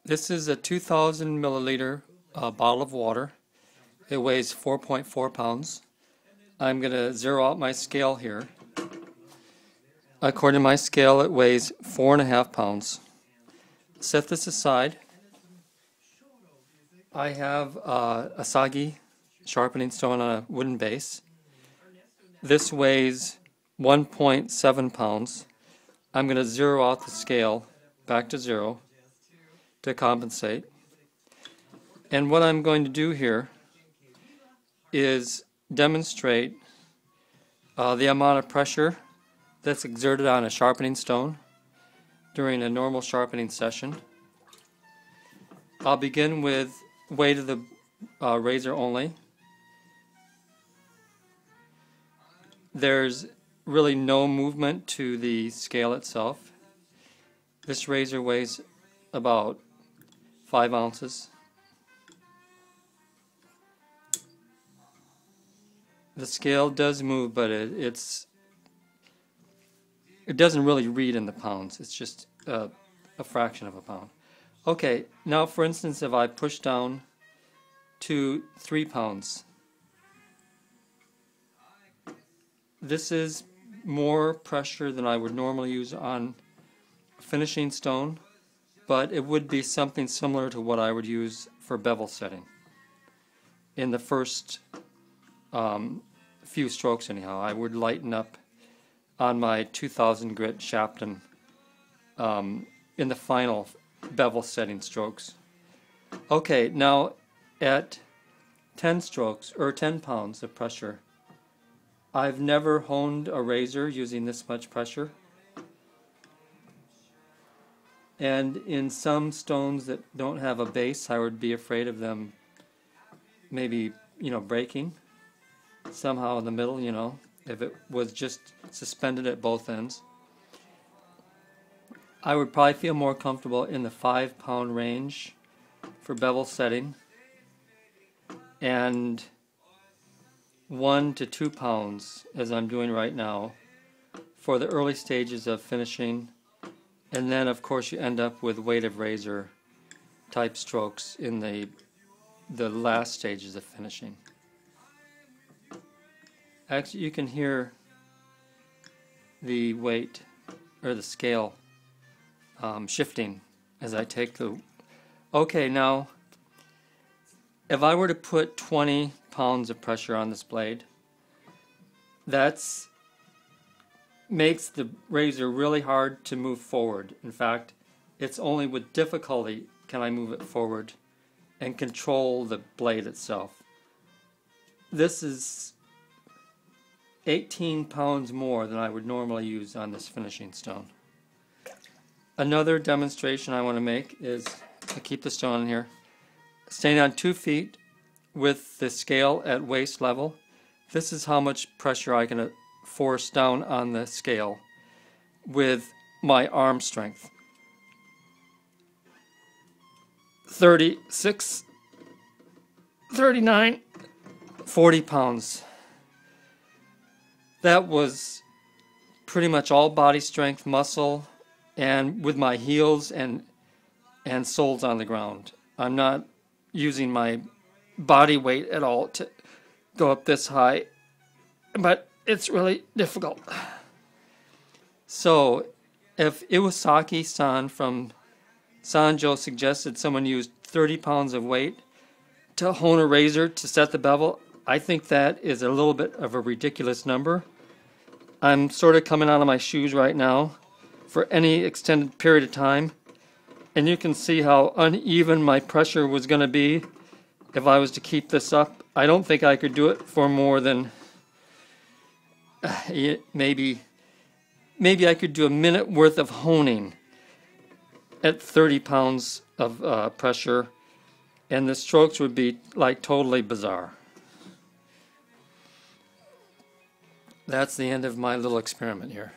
This is a 2,000 milliliter bottle of water. It weighs 4.4 pounds. I'm going to zero out my scale here. According to my scale, it weighs 4.5 pounds. Set this aside. I have a Sagi sharpening stone on a wooden base. This weighs 1.7 pounds. I'm going to zero out the scale back to zero to compensate. And what I'm going to do here is demonstrate the amount of pressure that's exerted on a sharpening stone during a normal sharpening session. I'll begin with weight of the razor only. There's really no movement to the scale itself. This razor weighs about 5 ounces. The scale does move, but it doesn't really read in the pounds. It's just a fraction of a pound. Okay, now for instance, if I push down to 3 pounds, this is more pressure than I would normally use on a finishing stone, but it would be something similar to what I would use for bevel setting. In the first few strokes anyhow, I would lighten up on my 2000 grit Shapton in the final bevel setting strokes. Okay, now at 10 strokes, or 10 pounds of pressure, I've never honed a razor using this much pressure. And in some stones that don't have a base, I would be afraid of them maybe, breaking somehow in the middle, if it was just suspended at both ends. I would probably feel more comfortable in the 5 pound range for bevel setting, and 1 to 2 pounds, as I'm doing right now, for the early stages of finishing. And then of course you end up with weight of razor type strokes in the last stages of finishing. Actually, you can hear the weight or the scale shifting as I take the... Okay, now if I were to put 20 pounds of pressure on this blade, that's makes the razor really hard to move forward. In fact, it's only with difficulty can I move it forward and control the blade itself. This is 18 pounds more than I would normally use on this finishing stone. Another demonstration I want to make is to keep the stone in here. Standing on 2 feet with the scale at waist level, this is how much pressure I can force down on the scale with my arm strength. 36, 39, 40 pounds. That was pretty much all body strength, muscle, and with my heels and soles on the ground. I'm not using my body weight at all to go up this high, but it's really difficult. So if Iwasaki-san from Sanjo suggested someone use 30 pounds of weight to hone a razor to set the bevel, I think that is a little bit of a ridiculous number. I'm sort of coming out of my shoes right now for any extended period of time, and you can see how uneven my pressure was going to be if I was to keep this up. I don't think I could do it for more than maybe I could do a minute worth of honing at 30 pounds of pressure, and the strokes would be like totally bizarre. That's the end of my little experiment here.